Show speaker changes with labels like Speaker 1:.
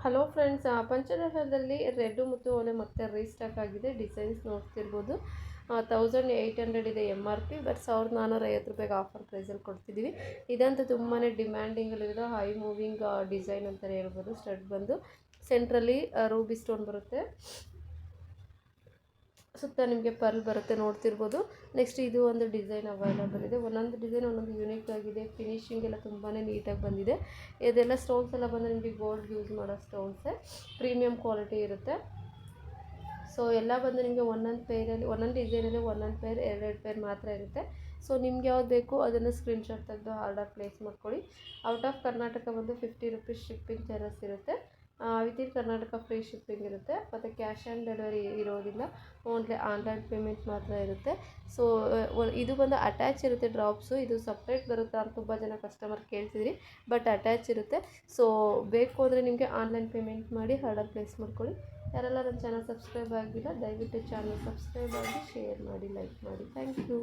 Speaker 1: Hello friends, ಪಂಚರತ್ನದಲ್ಲಿ red ಮತ್ತು ಓಲೆ ಮತ್ತೆ ರೀಸ್ಟಾಕ್ ಆಗಿದೆ. ಡಿಸೈನ್ಸ್ ನೋಡ್ತಿರ್ಬೋದು. 1800 ಇದೆ MRP, ಬಟ್ 1450 ಆಫರ್ ಪ್ರೈಸಲ್ಲಿ ಕೊಡ್ತಿದ್ದೀವಿ. ಇದಂತೂ ತುಂಬಾ ಡಿಮ್ಯಾಂಡಿಂಗಲ್ಲಿರೋದು ಹೈ ಮೂವಿಂಗ್ ಡಿಸೈನ್ ಅಂತಲೇ ಹೇಳ್ಬೋದು. ಸ್ಟಡ್ ಬಂದು ಸೆಂಟ್ರಲ್ಲಿ ರೂಬಿ ಸ್ಟೋನ್ ಬರುತ್ತೆ, ಸುತ್ತ ನಿಮಗೆ ಪರ್ಲ್ ಬರುತ್ತೆ ನೋಡ್ತಿರ್ಬೋದು. ನೆಕ್ಸ್ಟ್ ಇದು ಒಂದು ಡಿಸೈನ್ ಅವೈಲಬಲ್ ಇದೆ. ಒಂದೊಂದು ಡಿಸೈನ್ ಒಂದೊಂದು ಯೂನಿಕ್ ಆಗಿದೆ. ಫಿನಿಶಿಂಗ್ ಎಲ್ಲ ತುಂಬಾ ನೀಟಾಗಿ ಬಂದಿದೆ. ಇದೆಲ್ಲ ಸ್ಟೋನ್ಸ್ ಎಲ್ಲ ಬಂದು ನಿಮಗೆ ಗೋಲ್ಡ್ ಯೂಸ್ ಮಾಡೋ ಸ್ಟೋನ್ಸೇ, ಪ್ರೀಮಿಯಂ ಕ್ವಾಲಿಟಿ ಇರುತ್ತೆ. ಸೊ ಎಲ್ಲ ಬಂದು ನಿಮಗೆ ಒಂದೊಂದು ಪೇರಲ್ಲಿ ಒಂದೊಂದು ಡಿಸೈನಲ್ಲಿ ಒಂದೊಂದು ಪೇರ್ ಎರಡೆರಡು ಪೇರ್ ಮಾತ್ರ ಇರುತ್ತೆ. ಸೊ ನಿಮ್ಗೆ ಯಾವ್ದು ಬೇಕು ಅದನ್ನು ಸ್ಕ್ರೀನ್ಶಾಟ್ ತೆಗೆದು ಆರ್ಡರ್ ಪ್ಲೇಸ್ ಮಾಡ್ಕೊಳ್ಳಿ. ಔಟ್ ಆಫ್ ಕರ್ನಾಟಕ ಬಂದು 50 ರೂಪೀಸ್ ಶಿಪ್ಪಿಂಗ್ ಚಾರ್ಜಸ್ ಇರುತ್ತೆ. ವಿತಿನ್ ಕರ್ನಾಟಕ ಫ್ರೀ ಶಿಪ್ಪಿಂಗ್ ಇರುತ್ತೆ. ಮತ್ತು ಕ್ಯಾಶ್ ಆನ್ ಡೆಲಿವರಿ ಇರೋದಿಲ್ಲ, ಓನ್ಲಿ ಆನ್ಲೈನ್ ಪೇಮೆಂಟ್ ಮಾತ್ರ ಇರುತ್ತೆ. ಸೊ ಇದು ಬಂದು ಅಟ್ಯಾಚ್ ಇರುತ್ತೆ ಡ್ರಾಪ್ಸು. ಇದು ಸಪ್ರೇಟ್ ಬರುತ್ತಾ ಅಂತ ತುಂಬ ಜನ ಕಸ್ಟಮರ್ ಕೇಳ್ತಿದ್ರಿ, ಬಟ್ ಅಟ್ಯಾಚ್ ಇರುತ್ತೆ. ಸೊ ಬೇಕು ಅಂದರೆ ನಿಮಗೆ ಆನ್ಲೈನ್ ಪೇಮೆಂಟ್ ಮಾಡಿ ಆರ್ಡರ್ ಪ್ಲೇಸ್ ಮಾಡ್ಕೊಳ್ಳಿ. ಯಾರೆಲ್ಲ ನನ್ನ ಚಾನಲ್ ಸಬ್ಸ್ಕ್ರೈಬ್ ಆಗಿಲ್ಲ, ದಯವಿಟ್ಟು ಚಾನಲ್ ಸಬ್ಸ್ಕ್ರೈಬ್ ಆಗಿ, ಶೇರ್ ಮಾಡಿ, ಲೈಕ್ ಮಾಡಿ. Thank you.